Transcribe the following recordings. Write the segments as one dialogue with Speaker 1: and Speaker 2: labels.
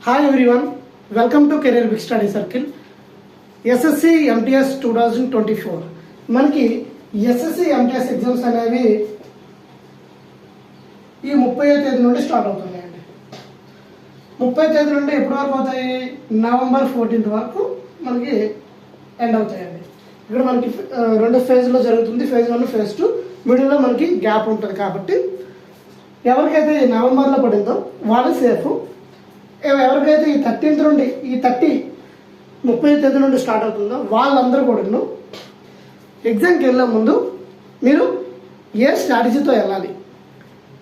Speaker 1: Hi everyone, welcome to Career Big Study Circle. SSC MTS 2024 మనకి SSC MTS exams అనేవి ఈ 30వ తేదీ నుండి స్టార్ట్ అవుతున్నాయండి. 30వ తేదీ నుండి ఎప్పటి వరకు అవుతాయి? నవంబర్ 14th వరకు మనకి ఎండ్ అవుతాయండి. ఇక్కడ మనకి రెండు ఫేజ్లో జరుగుతుంది, ఫేజ్ 1 ఫేజ్ 2, మిడిల్లో మనకి గ్యాప్ ఉంటుంది. కాబట్టి ఎవరికైతే నవంబర్లో పడిందో వాళ్ళు సేఫ్. ఎవరికైతే ఈ 13th నుండి ఈ 30వ తేదీ నుండి స్టార్ట్ అవుతుందో వాళ్ళందరూ కూడా ఎగ్జామ్కి వెళ్ళే ముందు మీరు ఏ స్ట్రాటజీతో వెళ్ళాలి,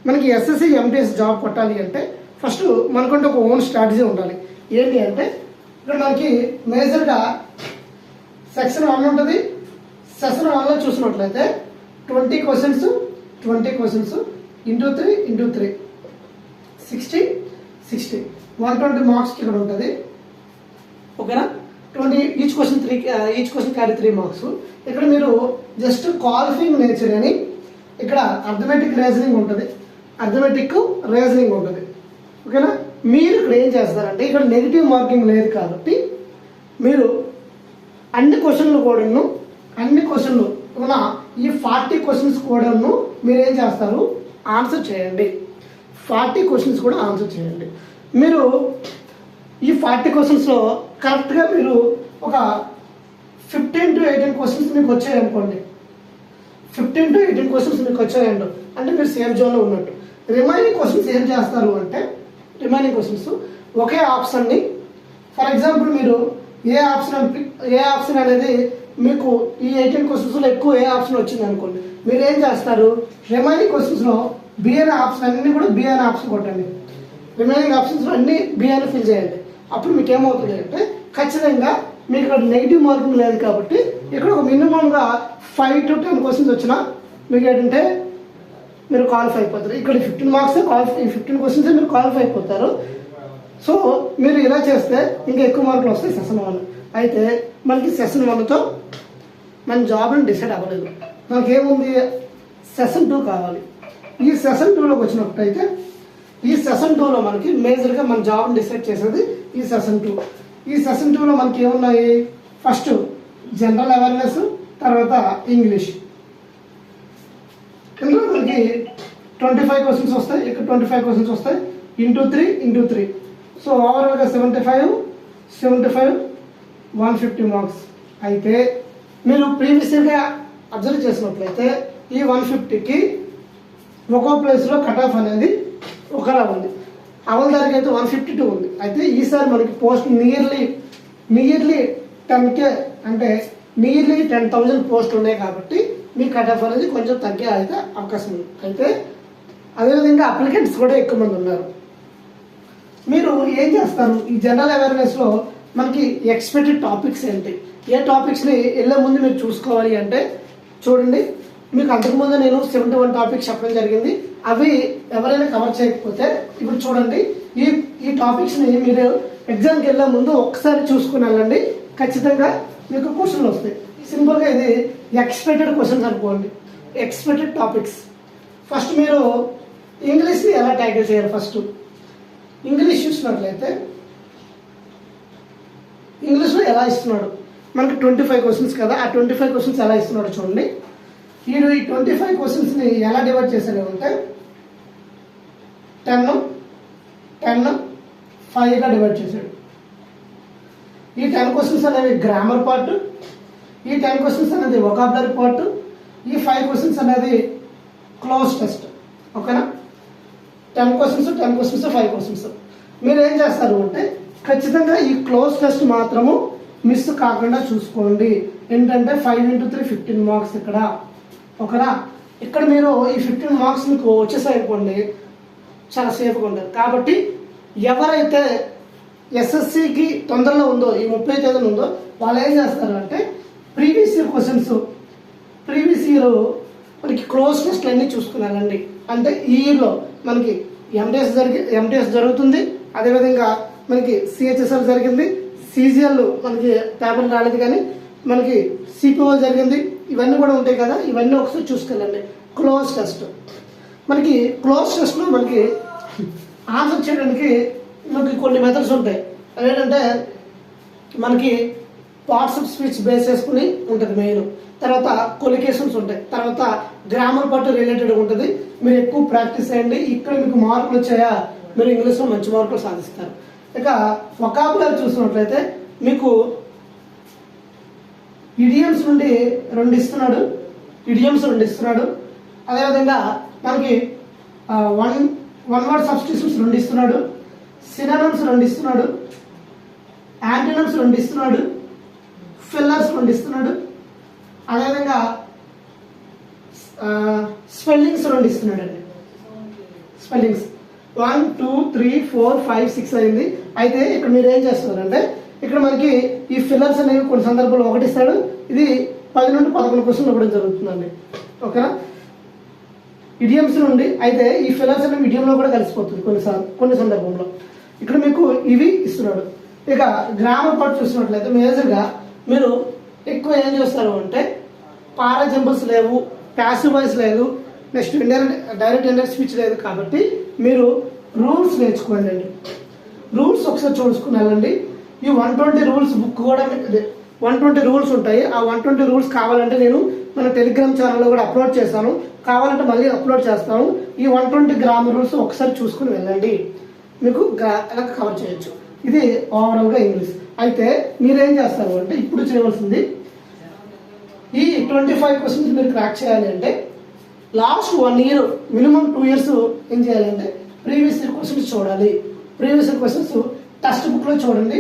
Speaker 1: మనకి ఎస్ఎస్సి ఎంటీఎస్ జాబ్ కొట్టాలి అంటే ఫస్ట్ మనకంటే ఒక ఓన్ స్ట్రాటజీ ఉండాలి. ఏంటి అంటే ఇక్కడ మనకి మేజర్గా సెక్షన్ 1 ఉంటుంది. సెక్షన్ 1లో చూసినట్లయితే 20 క్వశ్చన్స్ ఇంటూ 3 60 120 మార్క్స్కి ఇక్కడ ఉంటుంది. ఓకేనా? 20 ఈచ్ క్వశ్చన్ క్యారీ 3 మార్క్స్. ఇక్కడ మీరు జస్ట్ క్వాలిఫైయింగ్ నేచర్ అని ఇక్కడ అర్థమెటిక్ రీజనింగ్ ఉంటుంది. ఓకేనా? మీరు ఇక్కడ ఏం చేస్తారంటే ఇక్కడ నెగిటివ్ మార్కింగ్ లేదు కాబట్టి మీరు అన్ని క్వశ్చన్లు ఉన్న ఈ 40 క్వశ్చన్స్ కూడాను మీరు ఏం చేస్తారు, ఆన్సర్ చేయండి. 40 క్వశ్చన్స్ కూడా ఆన్సర్ చేయండి. మీరు ఈ 40 క్వశ్చన్స్లో కరెక్ట్గా మీరు ఒక 15 to 18 క్వశ్చన్స్ మీకు వచ్చాయనుకోండి. 15 to 18 క్వశ్చన్స్ మీకు వచ్చాయండి అంటే మీరు సేఫ్ జోన్లో ఉన్నట్టు. రిమైనింగ్ క్వశ్చన్స్ ఏం చేస్తారు అంటే రిమైనింగ్ క్వశ్చన్స్ ఒకే ఆప్షన్ని, ఫర్ ఎగ్జాంపుల్ మీరు ఏ ఆప్షన్ అనేది మీకు ఈ 18 క్వశ్చన్స్లో ఎక్కువ ఏ ఆప్షన్ వచ్చింది అనుకోండి, మీరు ఏం చేస్తారు, రిమైనింగ్ క్వశ్చన్స్లో బి అనే ఆప్షన్ అన్ని కూడా బి అనే ఆప్షన్ కొట్టండి. రిమైనింగ్ ఆప్షన్స్ అన్ని బి అని ఫిల్ చేయండి. అప్పుడు మీకు ఏమవుతుంది అంటే ఖచ్చితంగా మీకు ఇక్కడ నెగిటివ్ మార్కింగ్ లేదు కాబట్టి ఇక్కడ ఒక మినిమంగా 5 to 10 క్వశ్చన్స్ వచ్చినా మీకు ఏంటంటే మీరు క్వాలిఫై అయిపోతారు. ఇక్కడ 15 మార్క్స్ 15 క్వశ్చన్స్ మీరు క్వాలిఫై అయిపోతారు. సో మీరు ఇలా చేస్తే ఇంకా ఎక్కువ మార్కులు వస్తాయి సెషన్ 1. అయితే మనకి సెషన్ 1తో మన జాబ్ని డిసైడ్ అవ్వలేదు. మనకేముంది, సెషన్ 2 కావాలి. ఈ సెషన్ 2లోకి వచ్చినప్పుడైతే ఈ సెషన్ 2లో మనకి మేజర్గా మన జాబ్ని డిసైడ్ చేసేది ఈ సెషన్ 2. ఈ సెషన్ 2లో మనకి ఏమున్నాయి, ఫస్ట్ జనరల్ అవేర్నెస్, తర్వాత ఇంగ్లీష్. ఇందులో మనకి 25 క్వశ్చన్స్ వస్తాయి. ఇక్కడ 25 క్వశ్చన్స్ వస్తాయి ఇంటూ 3. సో ఓవరాల్గా 75 150 మార్క్స్. అయితే మీరు ప్రీవియస్ ఇయర్గా అబ్జర్వ్ చేసినట్లయితే ఈ 150కి ఒక్కో ప్లేస్లో కట్ ఆఫ్ అనేది ఒకలా ఉంది. అవల్ దానికి అయితే 152 ఉంది. అయితే ఈసారి మనకి పోస్ట్ నియర్లీ 10K అంటే నియర్లీ 10,000 పోస్టులు ఉన్నాయి కాబట్టి మీ కట్ ఆఫ్ అనేది కొంచెం తగ్గే అయితే అవకాశం ఉంది. అయితే అదేవిధంగా అప్లికెంట్స్ కూడా ఎక్కువ మంది ఉన్నారు. మీరు ఏం చేస్తారు, ఈ జనరల్ అవేర్నెస్లో మనకి ఎక్స్పెక్టెడ్ టాపిక్స్ ఏంటి, ఏ టాపిక్స్ని వెళ్ళే ముందు మీరు చూసుకోవాలి అంటే చూడండి. మీకు అంతకుముందు నేను 71 టాపిక్స్ చెప్పడం జరిగింది. అవి ఎవరైనా కవర్ చేయకపోతే ఇప్పుడు చూడండి, ఈ టాపిక్స్ని మీరు ఎగ్జామ్కి వెళ్ళే ముందు ఒక్కసారి చూసుకుని వెళ్ళండి. ఖచ్చితంగా మీకు క్వశ్చన్లు వస్తాయి. సింపుల్గా ఇది ఎక్స్పెక్టెడ్ క్వశ్చన్స్ అనుకోండి, ఎక్స్పెక్టెడ్ టాపిక్స్. ఫస్ట్ మీరు ఇంగ్లీష్ని ఎలా ట్యాకిల్ చేయాలి, ఫస్ట్ ఇంగ్లీష్ చూసినట్లయితే ఇంగ్లీష్లో ఎలా ఇస్తున్నాడు, మనకి 25 క్వశ్చన్స్ కదా, ఆ 25 క్వశ్చన్స్ ఎలా ఇస్తున్నాడు చూడండి. ఈ 25 క్వశ్చన్స్ని ఎలా డివైడ్ చేశారు అంటే 10 5గా డివైడ్ చేశాడు. ఈ 10 క్వశ్చన్స్ అనేవి గ్రామర్ పార్ట్, ఈ 10 క్వశ్చన్స్ అనేది వొకాబులరీ పార్ట్, ఈ 5 క్వశ్చన్స్ అనేది క్లోజ్ టెస్ట్. ఓకేనా? 10 క్వశ్చన్స్ 5 క్వశ్చన్స్. మీరు ఏం చేస్తారు అంటే ఖచ్చితంగా ఈ క్లోజ్ టెస్ట్ మాత్రము మిస్ కాకుండా చూసుకోండి. ఏంటంటే 5 into 3 15 మార్క్స్ ఇక్కడ. ఓకేనా? ఇక్కడ మీరు ఈ 15 మార్క్స్ మీకు వచ్చేసాయనుకోండి, చాలా సేఫ్గా ఉంటుంది. కాబట్టి ఎవరైతే ఎస్ఎస్సికి తొందరలో ఉందో, ఈ 30వ తేదీన ఉందో, వాళ్ళు ఏం చేస్తారు అంటే ప్రీవియస్ ఇయర్ మనకి క్లోజ్ టెస్ట్లు అన్నీ చూసుకున్నారండి. అంటే ఈ ఇయర్లో మనకి ఎంటీఎస్ జరుగుతుంది, అదేవిధంగా మనకి సిహెచ్ఎస్ఎల్ జరిగింది, సిజిఎల్ మనకి పేపర్ రాలేదు కానీ మనకి సిపిఓ జరిగింది. ఇవన్నీ కూడా ఉంటాయి కదా, ఇవన్నీ ఒకసారి చూసుకెళ్ళండి. క్లోజ్ టెస్ట్ మనకి క్లోజ్ టెస్ట్లో మనకి ఆన్సర్ చేయడానికి మనకి కొన్ని మెథడ్స్ ఉంటాయి. అదేంటంటే మనకి పార్ట్స్ ఆఫ్ స్పీచ్ బేస్ చేసుకుని ఉంటుంది మెయిన్. తర్వాత కొలికేషన్స్ ఉంటాయి. తర్వాత గ్రామర్ పార్ట్ రిలేటెడ్ ఉంటుంది. మీరు ఎక్కువ ప్రాక్టీస్ చేయండి. ఇక్కడ మీకు మార్కులు వచ్చాయా, మీరు ఇంగ్లీష్లో మంచి మార్కులు సాధిస్తారు. ఇక వొకాబులరీ చూసినట్లయితే మీకు ఇడియమ్స్ నుండి 2 ఇస్తున్నాడు. అదేవిధంగా మనకి వన్ వర్డ్ సబ్స్టిట్యూషన్స్ 2 ఇస్తున్నాడు. సినానిమ్స్ 2 ఇస్తున్నాడు. యాంటోనిమ్స్ 2 ఇస్తున్నాడు. ఫిల్లర్స్ 2 ఇస్తున్నాడు. అదేవిధంగా స్పెల్లింగ్స్ 2 ఇస్తున్నాడు అండి. స్పెల్లింగ్స్ 1 2 3 4 5 6 అయింది. అయితే ఇక్కడ మీరు ఏం చేస్తున్నారంటే ఇక్కడ మనకి ఈ ఫిల్లర్స్ అనేవి కొన్ని సందర్భాల్లో 1 ఇస్తాడు. ఇది 10 నుండి 11 క్వశ్చన్లు ఇవ్వడం జరుగుతుందండి. ఓకేనా? ఇడియమ్స్ నుండి అయితే ఈ ఫిల్లర్స్ అనేవి ఇడియంలో కూడా కలిసిపోతుంది కొన్ని సందర్భంలో. ఇక్కడ మీకు ఇవి ఇస్తున్నాడు. ఇక గ్రామర్ పార్ట్ చూసినట్లయితే మేజర్గా మీరు ఎక్కువ ఏం చేస్తారు అంటే పారాజంబల్స్ లేవు, ప్యాసివ్ వాయిస్ లేదు, నెక్స్ట్ డైరెక్ట్ ఇండైరెక్ట్ స్పీచ్ లేదు. కాబట్టి మీరు రూల్స్ నేర్చుకోండి అండి. రూల్స్ ఒకసారి చూసుకుని వెళ్ళండి. ఈ 120 రూల్స్ బుక్ కూడా 120 రూల్స్ ఉంటాయి. ఆ 120 రూల్స్ కావాలంటే నేను మన టెలిగ్రామ్ ఛానల్లో కూడా అప్లోడ్ చేశాను. కావాలంటే మళ్ళీ అప్లోడ్ చేస్తాను. ఈ 120 గ్రామర్ రూల్స్ ఒకసారి చూసుకుని వెళ్ళండి. మీకు ఎలా కవర్ చేయొచ్చు. ఇది ఓవరాల్గా ఇంగ్లీష్. అయితే మీరేం చేస్తారు అంటే ఇప్పుడు చేయవలసింది ఈ 25 క్వశ్చన్స్ మీరు క్రాక్ చేయాలి అంటే లాస్ట్ 1 ఇయర్ మినిమం 2 ఇయర్స్ ఏం చేయాలంటే ప్రీవియస్ ఇయర్ క్వశ్చన్స్ చూడాలి. ప్రీవియస్ ఇయర్ క్వశ్చన్స్ టెక్స్ట్ బుక్లో చూడండి.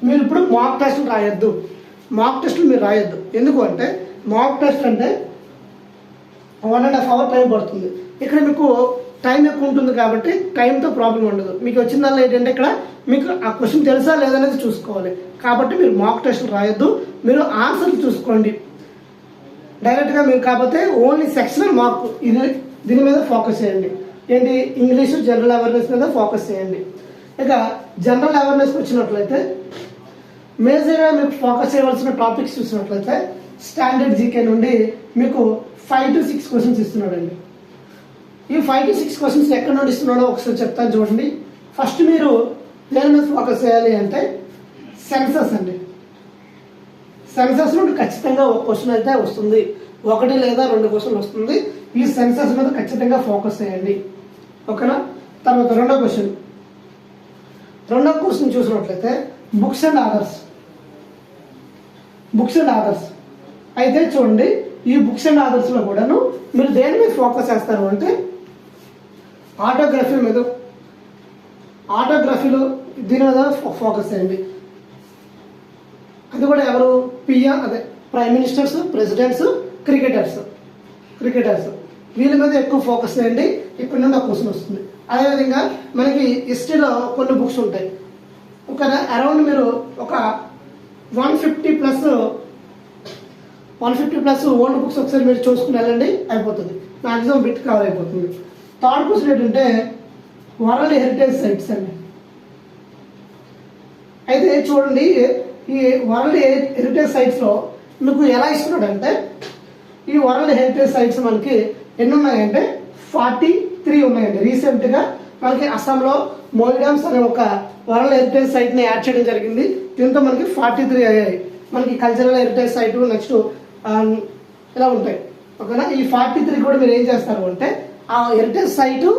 Speaker 1: మీరు ఇప్పుడు మాక్ టెస్ట్లు రాయొద్దు. మీరు రాయొద్దు. ఎందుకు అంటే మాక్ టెస్ట్ అంటే 1.5 hour టైం పడుతుంది. ఇక్కడ మీకు టైం ఎక్కువ ఉంటుంది కాబట్టి టైంతో ప్రాబ్లం ఉండదు. మీకు వచ్చిన దానిలో ఏంటంటే ఇక్కడ మీకు ఆ క్వశ్చన్ తెలుసా లేదనేది చూసుకోవాలి. కాబట్టి మీరు మాక్ టెస్ట్లు రాయొద్దు. మీరు ఆన్సర్లు చూసుకోండి డైరెక్ట్గా. మీరు కాకపోతే ఓన్లీ సెక్షనల్ మార్క్ దీని మీద ఫోకస్ చేయండి. ఏంటి? ఇంగ్లీష్ జనరల్ అవేర్నెస్ మీద ఫోకస్ చేయండి. ఇక జనరల్ అవేర్నెస్ వచ్చినట్లయితే మేజర్గా మీకు ఫోకస్ చేయవలసిన టాపిక్స్ చూసినట్లయితే స్టాండర్డ్ జీకే నుండి మీకు 5 to 6 క్వశ్చన్స్ ఇస్తున్నాడండి. ఈ 5 to 6 క్వశ్చన్స్ ఎక్కడి నుండి ఇస్తున్నాడో ఒకసారి చెప్తాను చూడండి. ఫస్ట్ మీరు దేని మీద ఫోకస్ చేయాలి అంటే సెన్సస్ అండి. సెన్సస్ నుండి ఖచ్చితంగా ఒక క్వశ్చన్ అయితే వస్తుంది. 1 లేదా 2 క్వశ్చన్లు వస్తుంది. ఈ సెన్సస్ మీద ఖచ్చితంగా ఫోకస్ చేయండి. ఓకేనా? తర్వాత రెండో క్వశ్చన్ చూసినట్లయితే బుక్స్ అండ్ ఆథర్స్. అయితే చూడండి ఈ బుక్స్ అండ్ ఆథర్స్లో కూడాను మీరు దేని మీద ఫోకస్ చేస్తారు అంటే ఆటోగ్రఫీలో దీని మీద ఫోకస్ చేయండి. అది కూడా ఎవరు? ప్రైమ్ మినిస్టర్స్, ప్రెసిడెంట్స్, క్రికెటర్స్ వీళ్ళ మీద ఎక్కువ ఫోకస్ చేయండి. ఇక్కడ నుండి ఒక క్వశ్చన్ వస్తుంది. అదేవిధంగా మనకి హిస్టరీలో కొన్ని బుక్స్ ఉంటాయి. ఒక అరౌండ్ మీరు ఒక 150 ప్లస్ ఓల్డ్ బుక్స్ ఒకసారి మీరు చూసుకుని వెళ్ళండి. అయిపోతుంది. మ్యాక్సిమం బిట్ కవర్ అయిపోతుంది. థర్డ్ క్వశ్చన్ ఏంటంటే వరల్డ్ హెరిటేజ్ సైట్స్ అండి. అయితే చూడండి ఈ వరల్డ్ హెరిటేజ్ సైట్స్లో మీకు ఎలా ఇస్తున్నాడంటే ఈ వరల్డ్ హెరిటేజ్ సైట్స్ మనకి ఎన్ని ఉన్నాయంటే 43 ఉన్నాయండి. రీసెంట్గా మనకి అస్సాంలో మోయిడామ్స్ అనే ఒక వరల్డ్ హెరిటేజ్ సైట్ని యాడ్ చేయడం జరిగింది. దీంతో మనకి 43 అయ్యాయి. మనకి కల్చరల్ హెరిటేజ్ సైట్ నెక్స్ట్ ఇలా ఉంటాయి. ఓకేనా? ఈ 43 కూడా మీరు ఏం చేస్తారు అంటే ఆ హెరిటేజ్ సైటు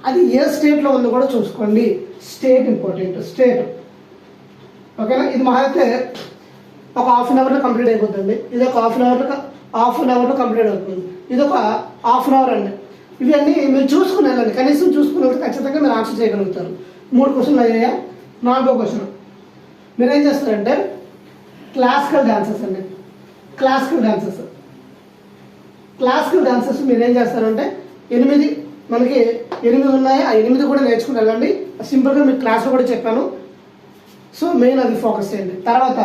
Speaker 1: అది ఏ స్టేట్లో ఉందో కూడా చూసుకోండి. State important. ఓకేనా? ఇది మహా అయితే ఒక ½ an hourలో కంప్లీట్ అయిపోతుంది. ఇది ఒక హాఫ్ అన్ అవర్లో కంప్లీట్ అవుతుంది. ఇది ఒక ½ an hour అండి. ఇవన్నీ మీరు చూసుకుని వెళ్ళండి. కనీసం చూసుకుని వెళ్తే ఖచ్చితంగా మీరు ఆన్సర్ చేయగలుగుతారు. 3 క్వశ్చన్లు అయ్యాయా? 4వ క్వశ్చన్ మీరు ఏం చేస్తారంటే క్లాసికల్ డాన్సెస్ అండి. క్లాసికల్ డాన్సెస్ మీరు ఏం చేస్తారంటే 8 మనకి 8 ఉన్నాయి. ఆ 8 కూడా నేర్చుకుని వెళ్ళండి. సింపుల్గా మీకు క్లాస్లో కూడా చెప్పాను. సో మెయిన్ అది ఫోకస్ చేయండి. తర్వాత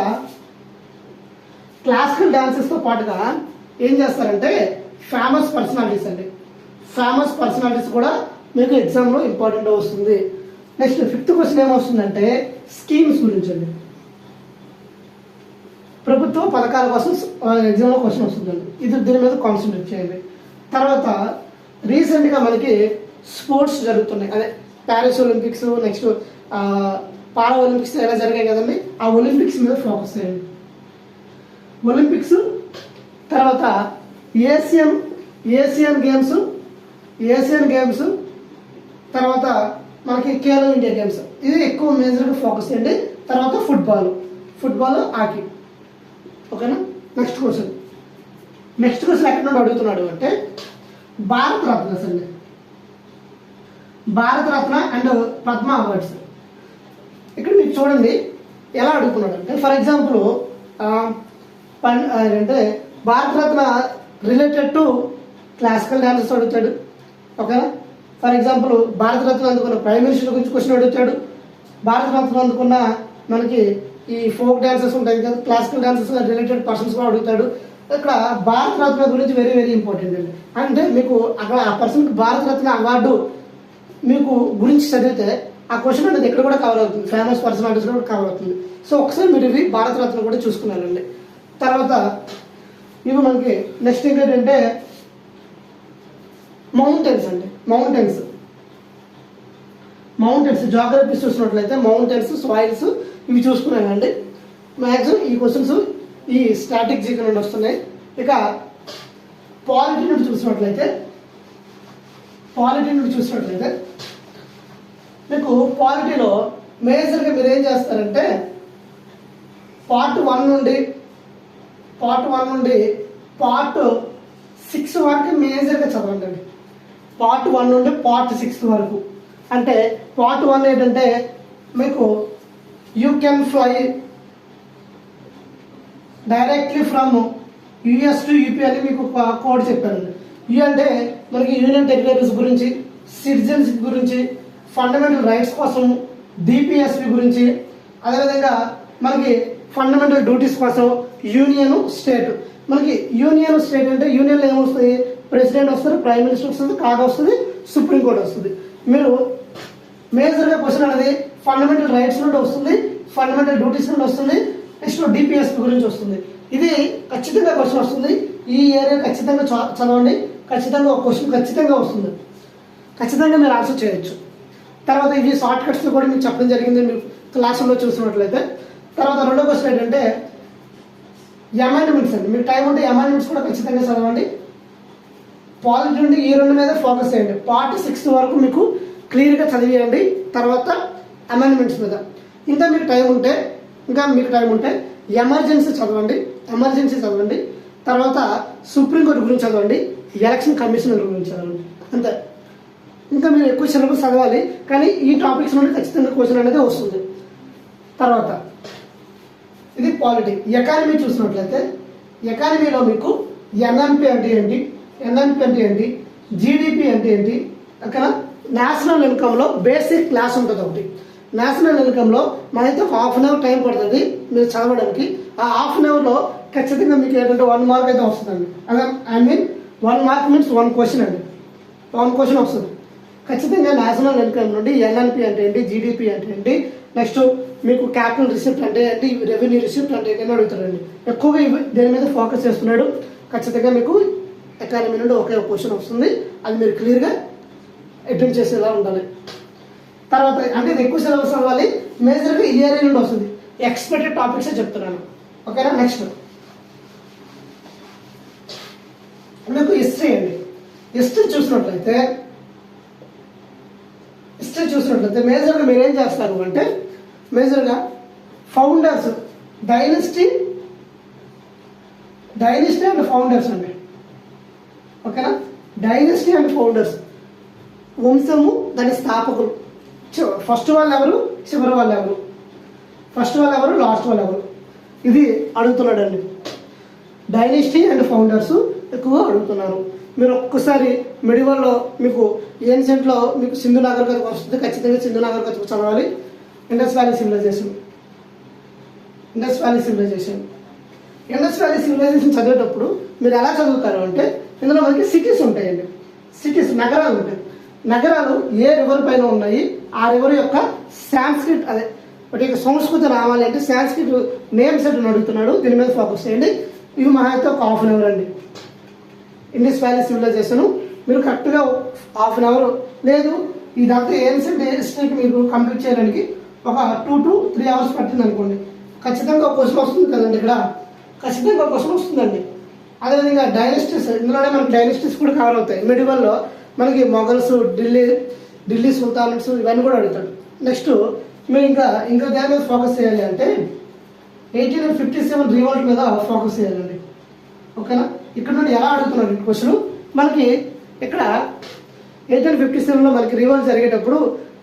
Speaker 1: క్లాసికల్ డాన్సెస్తో పాటుగా ఏం చేస్తారంటే ఫేమస్ పర్సనాలిటీస్ కూడా మీకు ఎగ్జామ్లో ఇంపార్టెంట్ వస్తుంది. నెక్స్ట్ 5th క్వశ్చన్ ఏమొస్తుందంటే స్కీమ్స్ గురించి అండి. ప్రభుత్వ పథకాల కోసం ఎగ్జామ్లో క్వశ్చన్ వస్తుందండి. దీని మీద కాన్సన్ట్రేట్ చేయండి. తర్వాత రీసెంట్గా మనకి స్పోర్ట్స్ జరుగుతున్నాయి. అదే ప్యారిస్ ఒలింపిక్స్, నెక్స్ట్ పారా ఒలింపిక్స్ ఎలా జరిగాయి కదండి, ఆ ఒలింపిక్స్ మీద ఫోకస్ చేయండి. ఒలింపిక్స్ తర్వాత ఏషియన్ గేమ్స్ తర్వాత మనకి ఖేలో ఇండియా గేమ్స్, ఇది ఎక్కువ మేజర్గా ఫోకస్ చేయండి. తర్వాత ఫుట్బాల్ హాకీ. ఓకేనా. నెక్స్ట్ క్వశ్చన్ ఎక్కడ నుండి అడుగుతున్నాడు అంటే భారతరత్న అండ్ పద్మ అవార్డ్స్. ఇక్కడ మీరు చూడండి ఎలా అడుగుతున్నాడు అంటే, ఫర్ ఎగ్జాంపుల్ అంటే Bharat Ratna related to classical dances అడుగుతాడు. ఓకేనా. ఫర్ ఎగ్జాంపుల్ భారతరత్న అందుకున్న ప్రైమ్ మినిస్టర్ గురించి క్వశ్చన్ అడుగుతాడు. భారతరత్న అందుకున్న మనకి ఈ ఫోక్ డాన్సెస్ ఉంటాయి కదా, క్లాసికల్ డాన్సెస్ రిలేటెడ్ పర్సన్స్ కూడా అడుగుతాడు. ఇక్కడ భారతరత్న గురించి వెరీ వెరీ ఇంపార్టెంట్ అండి. అంటే మీకు అక్కడ ఆ పర్సన్కి భారతరత్న అవార్డు మీకు గురించి చదివితే ఆ క్వశ్చన్ అనేది ఎక్కడ కూడా కవర్ అవుతుంది, ఫేమస్ పర్సనాలిటీస్ కూడా కవర్ అవుతుంది. సో ఒకసారి మీరు ఇవి భారతరత్న కూడా చూసుకున్నారండి. తర్వాత ఇవి మనకి నెక్స్ట్ ఏంటంటే మౌంటైన్స్ అండి. మౌంటైన్స్ జాగ్రఫీ చూసినట్లయితే మౌంటైన్స్, సాయిల్స్ ఇవి చూసుకున్నానండి. మ్యాక్సిమం ఈ క్వశ్చన్స్ ఈ స్టాటిక్ జీకే నుండి వస్తున్నాయి. ఇక పాలిటీ నుండి చూసినట్లయితే మీకు పాలిటీలో మేజర్గా మీరు ఏం చేస్తారంటే పార్ట్ 1 నుండి పార్ట్ 6 వరకు మేజర్గా చదవండి. పార్ట్ 1 నుండి పార్ట్ 6 వరకు. అంటే పార్ట్ 1 ఏంటంటే మీకు you can fly directly from US to UP అని మీకు కోడ్ చెప్పారండి. యూ అంటే మనకి యూనియన్ టెరిటరీస్ గురించి, సిటిజన్షిప్ గురించి, ఫండమెంటల్ రైట్స్ కోసం, డిపిఎస్పి గురించి, అదేవిధంగా మనకి ఫండమెంటల్ డ్యూటీస్ కోసం యూనియన్ స్టేట్. మనకి యూనియన్ స్టేట్ అంటే యూనియన్లో ఏమొస్తుంది, ప్రెసిడెంట్ వస్తుంది, ప్రైమ్ మినిస్టర్ వస్తుంది, కాగ్ వస్తుంది, సుప్రీంకోర్టు వస్తుంది. మీరు మేజర్గా క్వశ్చన్ అనేది ఫండమెంటల్ రైట్స్ నుండి వస్తుంది, ఫండమెంటల్ డ్యూటీస్ నుండి వస్తుంది, నెక్స్ట్ డిపిఎస్పి గురించి వస్తుంది. ఇది ఖచ్చితంగా క్వశ్చన్ వస్తుంది. ఈ ఏరియా ఖచ్చితంగా చదవండి. ఖచ్చితంగా ఒక క్వశ్చన్ ఖచ్చితంగా వస్తుంది. ఖచ్చితంగా మీరు ఆన్సర్ చేయొచ్చు. తర్వాత ఇవి షార్ట్ కట్స్లో కూడా మీకు చెప్పడం జరిగింది మీరు క్లాసులో చూసినట్లయితే. తర్వాత రెండో క్వశ్చన్ ఏంటంటే అమెండ్మెంట్స్ అండి. మీకు టైం ఉంటే అమెండ్మెంట్స్ కూడా ఖచ్చితంగా చదవండి. పాలిటీ నుండి ఈ 2 మీద ఫోకస్ చేయండి. పార్ట్ 6 వరకు మీకు క్లియర్గా చదివేయండి. తర్వాత అమెండ్మెంట్స్ మీద ఇంకా మీకు టైం ఉంటే ఎమర్జెన్సీ చదవండి. తర్వాత సుప్రీంకోర్టు గురించి చదవండి, ఎలక్షన్ కమిషనర్ గురించి చదవండి. అంతే. ఇంకా మీరు ఎక్కువ సిలబస్ చదవాలి, కానీ ఈ టాపిక్స్ నుండి ఖచ్చితంగా క్వశ్చన్ అనేది వస్తుంది. తర్వాత ఇది పాలిటీ. ఎకానమీ చూసినట్లయితే ఎకానమీలో మీకు ఎన్ఎంపి అంటే ఏంటి, జీడిపి అంటే ఏంటి, అక్కడ నేషనల్ ఇన్కమ్లో బేసిక్ క్లాస్ ఉంటుంది ఒకటి. నేషనల్ ఇన్కమ్లో మనైతే ఒక 1/2 అవర్ టైం పడుతుంది మీరు చదవడానికి. ఆ 1/2 అవర్లో ఖచ్చితంగా మీకు ఏంటంటే 1 మార్క్ అయితే వస్తుందండి. అదే 1 మార్క్ మీన్స్ 1 క్వశ్చన్ అండి. 1 క్వశ్చన్ వస్తుంది ఖచ్చితంగా. నేషనల్ ఇన్కమ్ నుండి ఎన్ఎన్పి అంటే ఏంటి, జీడిపి అంటే ఏంటి, నెక్స్ట్ మీకు క్యాపిటల్ రిసిప్ట్ అంటే ఏంటి, రెవెన్యూ రిసిప్ట్ అంటే ఏంటి అని అడుగుతారండి. ఎక్కువగా దేని మీద ఫోకస్ చేస్తున్నాడు. ఖచ్చితంగా మీకు ఎకానమీ నుండి ఒకే ఒక క్వశ్చన్ వస్తుంది. అది మీరు క్లియర్గా అటెంప్ట్ చేసేలా ఉండాలి. తర్వాత అంటే ఇది ఎక్కువ సిలబస్ అవ్వాలి. మేజర్గా ఈ ఏరియా నుండి వస్తుంది. ఎక్స్పెక్టెడ్ టాపిక్సే చెప్తున్నాను. ఓకేనా. నెక్స్ట్ మీకు హిస్టరీ అండి. హిస్టరీ చూసినట్లయితే మేజర్గా మీరు ఏం చేస్తారు అంటే మేజర్గా ఫౌండర్స్, డైనస్టీ అండ్ ఫౌండర్స్ అండి. ఓకేనా. డైనస్టీ అండ్ ఫౌండర్స్, వంశము దాని స్థాపకులు. ఫస్ట్ వాళ్ళు ఎవరు, చివరి వాళ్ళు ఎవరు, ఫస్ట్ వాళ్ళు ఎవరు, లాస్ట్ వాళ్ళు ఎవరు, ఇది అడుగుతున్నాడండి. డైనస్టీ అండ్ ఫౌండర్స్ ఎక్కువగా అడుగుతున్నారు. మీరు ఒక్కసారి మిడివల్లో మీకు ఏన్షియంట్లో మీకు సింధు నాగరికత వస్తుంది. ఖచ్చితంగా సింధు నాగరికత చదవాలి. ఇండస్ వ్యాలీ సివిలైజేషన్ చదివేటప్పుడు మీరు ఎలా చదువుతారు అంటే ఇందులో మనకి సిటీస్ ఉంటాయండి. నగరాలు ఉంటాయి. నగరాలు ఏ రివర్ పైన ఉన్నాయి, ఆ రివర్ యొక్క సాంస్క్రిట్ అదే వాటి యొక్క సంస్కృతి రావాలి అంటే సాంస్క్రిట్ నేమ్స్ అని అడుగుతున్నాడు. దీని మీద ఫోకస్ చేయండి. ఇవి మహా అయితే ఒక 1/2 అవర్ అండి. ఇండస్ వ్యాలీ సివిలైజేషన్ మీరు కరెక్ట్గా 1/2 అవర్ లేదు, ఇదంతా ఏన్షియంట్ హిస్టరీకి మీరు కంప్లీట్ చేయడానికి ఒక 2 to 3 hours పట్టింది అనుకోండి, ఖచ్చితంగా ఒక క్వశ్చన్ వస్తుంది కదండి. ఇక్కడ ఖచ్చితంగా ఒక క్వశ్చన్ వస్తుందండి. అదేవిధంగా డైనస్టీస్, ఇందులోనే మనకి డైనస్టీస్ కూడా కవర్ అవుతాయి. మెడివల్లో మనకి మొఘల్స్, ఢిల్లీ సుల్తాన్స్ ఇవన్నీ కూడా అడుగుతాడు. నెక్స్ట్ మీరు ఇంకా దేని మీద ఫోకస్ చేయాలి అంటే 1857 రివోల్ట్ మీద ఫోకస్ చేయాలండి. ఓకేనా? ఇక్కడ నుండి ఎలా అడుగుతున్నాడు క్వశ్చన్ మనకి ఇక్కడ 1857లో మనకి రివోల్ట్ జరిగేటప్పుడు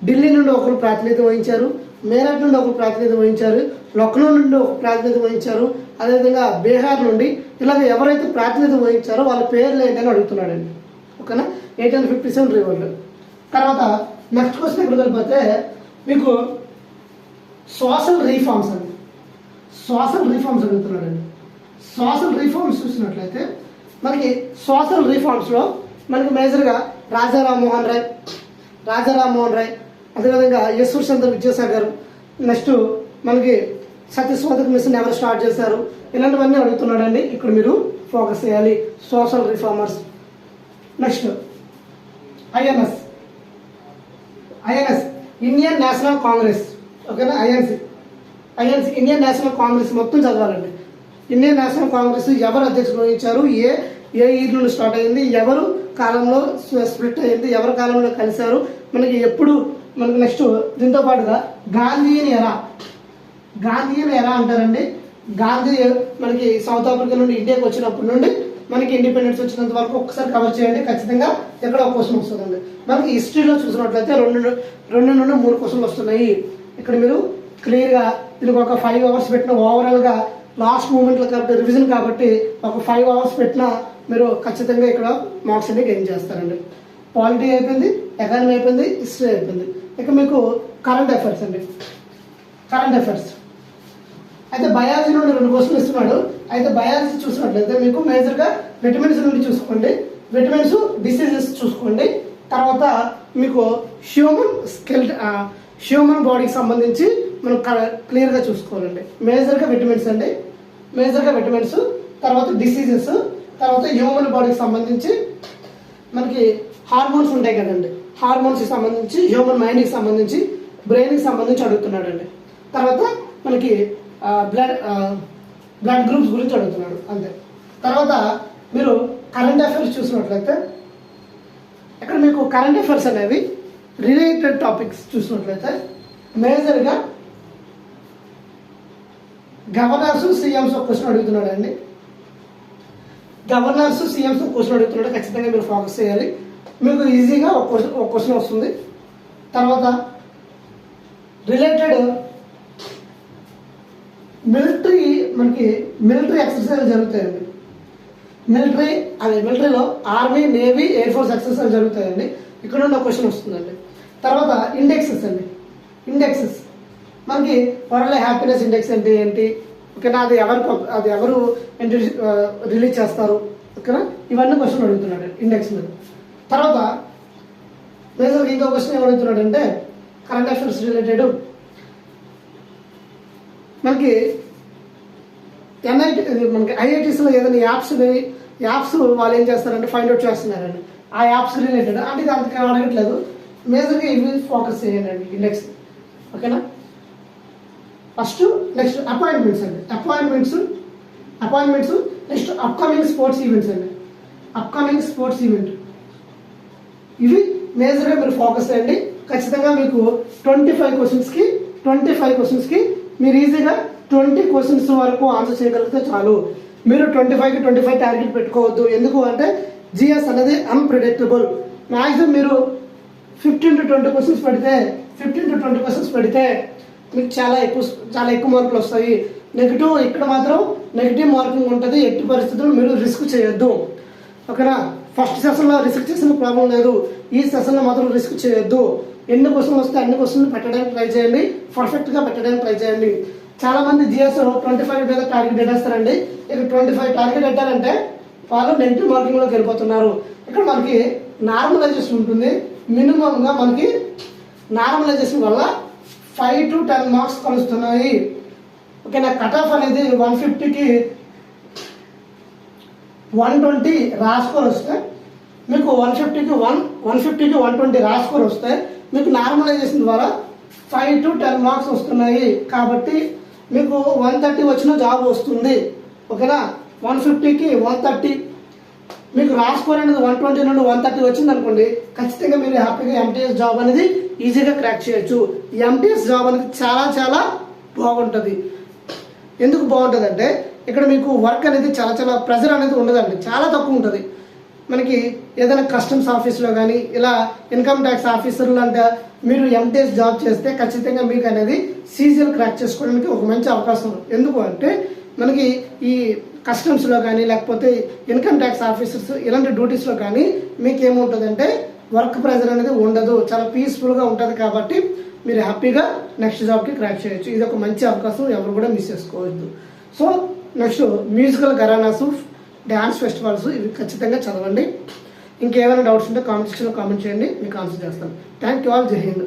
Speaker 1: ఢిల్లీ నుండి ఒకరు ప్రాతినిధ్యం వహించారు, మేరట్ నుండి ఒకరు ప్రాతినిధ్యం వహించారు, లక్నో నుండి ఒక ప్రాతినిధ్యం వహించారు, అదేవిధంగా బీహార్ నుండి ఇలాగ ఎవరైతే ప్రాతినిధ్యం వహించారో వాళ్ళ పేర్లు ఏంటని అడుగుతున్నాడండి. ఓకేనా? 1857 రివోల్ట్. తర్వాత నెక్స్ట్ క్వశ్చన్ ఎక్కడ వెళ్ళిపోతే మీకు సోషల్ రీఫార్మ్స్ అండి. సోషల్ రీఫార్మ్స్ అడుగుతున్నాడండి. సోషల్ రీఫార్మ్స్ చూసినట్లయితే మనకి సోషల్ రీఫార్మ్స్లో మనకి మేజర్గా రాజా రామ్మోహన్ రాయ్, అదేవిధంగా యశ్వర్ చంద్ర విద్యాసాగర్, నెక్స్ట్ మనకి సత్యశోధక మిషన్ ఎవరు స్టార్ట్ చేశారు, ఇలాంటివన్నీ అడుగుతున్నాడండి. ఇక్కడ మీరు ఫోకస్ చేయాలి social reformers. Next INS Indian national congress. ఓకేనా? ఐఎన్సి ఇండియన్ నేషనల్ కాంగ్రెస్ మొత్తం చదవాలండి. ఇండియన్ నేషనల్ కాంగ్రెస్ ఎవరు అధ్యక్షులు వహించారు, ఏ ఇయర్ నుండి స్టార్ట్ అయింది, ఎవరు కాలంలో స్ప్లిట్ అయింది, ఎవరి కాలంలో కలిశారు, మనకి ఎప్పుడు, మనకి నెక్స్ట్ దీంతో పాటుగా గాంధీయన్ ఎరా అంటారండి. గాంధీ మనకి సౌత్ ఆఫ్రికా నుండి ఇండియాకి వచ్చినప్పటి నుండి మనకి ఇండిపెండెన్స్ వచ్చినంత వరకు ఒక్కసారి కవర్ చేయండి. ఖచ్చితంగా ఎక్కడ ఒక క్వశ్చన్ వస్తుందండి. మనకి హిస్టరీలో చూసినట్లయితే 2 నుండి 3 క్వశ్చన్లు వస్తున్నాయి. ఇక్కడ మీరు క్లియర్గా దీనికి ఒక 5 hours పెట్టిన, ఓవరాల్గా లాస్ట్ మూమెంట్లో కాబట్టి రివిజన్ కాబట్టి ఒక 5 hours పెట్టినా మీరు ఖచ్చితంగా ఇక్కడ మార్క్స్ అన్ని గెయిన్ చేస్తారండి. పాలిటీ అయిపోయింది, ఎకానమీ అయిపోయింది, హిస్టరీ అయిపోయింది. ఇక మీకు కరెంట్ అఫైర్స్ అండి. కరెంట్ అఫైర్స్ అయితే బయాలజీ నుండి 2 క్వశ్చన్లు ఇస్తున్నాడు. అయితే బయాలజీ చూసినట్లయితే మీకు మేజర్గా విటమిన్స్ నుండి చూసుకోండి, విటమిన్స్, డిసీజెస్ చూసుకోండి. తర్వాత మీకు హ్యూమన్ బాడీకి సంబంధించి మనం క్లియర్గా చూసుకోవాలండి. మేజర్గా విటమిన్స్, తర్వాత డిసీజెస్, తర్వాత హ్యూమన్ బాడీకి సంబంధించి మనకి హార్మోన్స్ ఉంటాయి కదండి, హార్మోన్స్కి సంబంధించి, హ్యూమన్ మైండ్కి సంబంధించి, బ్రెయిన్కి సంబంధించి అడుగుతున్నాడండి. తర్వాత మనకి బ్లడ్ గ్రూప్స్ గురించి అడుగుతున్నాడు అంతే. తర్వాత మీరు కరెంట్ అఫైర్స్ చూసినట్లయితే ఇక్కడ మీకు కరెంట్ అఫైర్స్ అనేవి రిలేటెడ్ టాపిక్స్ చూసినట్లయితే మేజర్గా గవర్నర్స్, సీఎంస్ ఒక క్వశ్చన్ అడుగుతున్నాడు అండి. గవర్నర్స్, సీఎంస్ క్వశ్చన్ అడుగుతున్నాడు, ఖచ్చితంగా మీరు ఫోకస్ చేయాలి. మీకు ఈజీగా ఒక క్వశ్చన్ వస్తుంది. తర్వాత రిలేటెడ్ మిలిటరీ ఎక్సర్సైజ్ జరుగుతాయండి. మిలిటరీలో army, navy, air force exercise జరుగుతాయండి. ఇక్కడ నుండి ఒక క్వశ్చన్ వస్తుందండి. తర్వాత ఇండెక్సెస్ మనకి వరల్డ్ హ్యాపీనెస్ ఇండెక్స్ అంటే ఏంటి, ఓకేనా, అది ఎవరు రిలీజ్ చేస్తారు, ఓకేనా, ఇవన్నీ క్వశ్చన్ అడుగుతున్నాడు ఇండెక్స్ మీద. తర్వాత మేజర్గా ఇంకో క్వశ్చన్ ఏం అడుగుతున్నాడు అంటే కరెంట్ అఫైర్స్ రిలేటెడ్ మనకి ఐఐటీస్లో ఏదైనా యాప్స్ వాళ్ళు ఏం చేస్తారంటే ఫైండ్ అవుట్ చేస్తున్నారండి. ఆ యాప్స్ రిలేటెడ్ అంటే ఇది అంతగా అడగట్లేదు, మేజర్గా ఇవి ఫోకస్ చేయండి అండి ఇండెక్స్. ఓకేనా? ఫస్ట్ నెక్స్ట్ అపాయింట్మెంట్స్ అండి. Appointments next upcoming sports events అండి. ఇవి మేజర్గా మీరు ఫోకస్ చేయండి. ఖచ్చితంగా మీకు 25 క్వశ్చన్స్కి మీరు ఈజీగా 20 క్వశ్చన్స్ వరకు ఆన్సర్ చేయగలిగితే చాలు. మీరు 25కి 25 టార్గెట్ పెట్టుకోవద్దు. ఎందుకు అంటే జిఎస్ అనేది అన్ప్రిడిక్టబుల్. మ్యాక్సిమం మీరు 15 to 20 క్వశ్చన్స్ పెడితే మీకు చాలా ఎక్కువ మార్కులు వస్తాయి. ఇక్కడ మాత్రం నెగిటివ్ మార్కింగ్ ఉంటుంది. ఎట్టి పరిస్థితుల్లో మీరు రిస్క్ చేయొద్దు. ఓకేనా? ఫస్ట్ సెషన్లో రిస్క్ చేసిన ప్రాబ్లం లేదు, ఈ సెషన్లో మాత్రం రిస్క్ చేయొద్దు. ఎన్ని క్వశ్చన్లు వస్తే అన్ని క్వశ్చన్లు పెట్టడానికి ట్రై చేయండి, పర్ఫెక్ట్గా పెట్టడానికి ట్రై చేయండి. చాలా మంది జిఎస్ 25 మీద టార్గెట్ పెట్టేస్తారండి. ఇక 25 టార్గెట్ పెట్టారంటే వాళ్ళు నెగిటివ్ మార్కింగ్లోకి వెళ్ళిపోతున్నారు. ఇక్కడ మనకి నార్మలైజేషన్ ఉంటుంది. మినిమంగా మనకి నార్మలైజేషన్ వల్ల 5 to 10 మార్క్స్ కలుస్తున్నాయి. ఓకేనా? కట్ ఆఫ్ అనేది 150కి 120 రాస్కోర్ వస్తే మీకు 150కి 120 రాస్కోర్ వస్తే మీకు నార్మలైజేషన్ ద్వారా 5 to 10 మార్క్స్ వస్తున్నాయి కాబట్టి మీకు 130 వచ్చిన జాబ్ వస్తుంది. ఓకేనా, 150కి 130 మీకు రా స్కోర్ అనేది 120 నుండి 130 వచ్చింది అనుకోండి, ఖచ్చితంగా మీరు హ్యాపీగా ఎంటీఎస్ జాబ్ అనేది ఈజీగా క్రాక్ చేయొచ్చు. ఈ ఎంటీఎస్ జాబ్ అనేది చాలా చాలా బాగుంటుంది. ఎందుకు బాగుంటుంది అంటే ఇక్కడ మీకు వర్క్ అనేది చాలా చాలా ప్రెజర్ అనేది ఉండదండి, చాలా తక్కువ ఉంటుంది. మనకి ఏదైనా కస్టమ్స్ ఆఫీస్లో కానీ ఇలా ఇన్కమ్ ట్యాక్స్ ఆఫీసర్లు అంటే మీరు ఎంటీఎస్ జాబ్ చేస్తే ఖచ్చితంగా మీకు అనేది సీజీఎల్ క్రాక్ చేసుకోవడానికి ఒక మంచి అవకాశం. ఎందుకు అంటే మనకి ఈ కస్టమ్స్లో కానీ లేకపోతే ఇన్కమ్ ట్యాక్స్ ఆఫీసర్స్ ఇలాంటి డ్యూటీస్లో కానీ మీకు ఏముంటుందంటే వర్క్ ప్రెజర్ అనేది ఉండదు, చాలా పీస్ఫుల్గా ఉంటుంది. కాబట్టి మీరు హ్యాపీగా నెక్స్ట్ జాబ్కి క్రాక్ చేయొచ్చు. ఇది ఒక మంచి అవకాశం, ఎవరు కూడా మిస్ చేసుకోవద్దు. So next musical gharanas, dance festivals ఇవి ఖచ్చితంగా చదవండి. ఇంకేమైనా డౌట్స్ ఉంటే కామెంట్ సెక్షన్లో కామెంట్ చేయండి, మీకు ఆన్సర్ చేస్తాను. థ్యాంక్ యూ ఆల్, జై హింద్.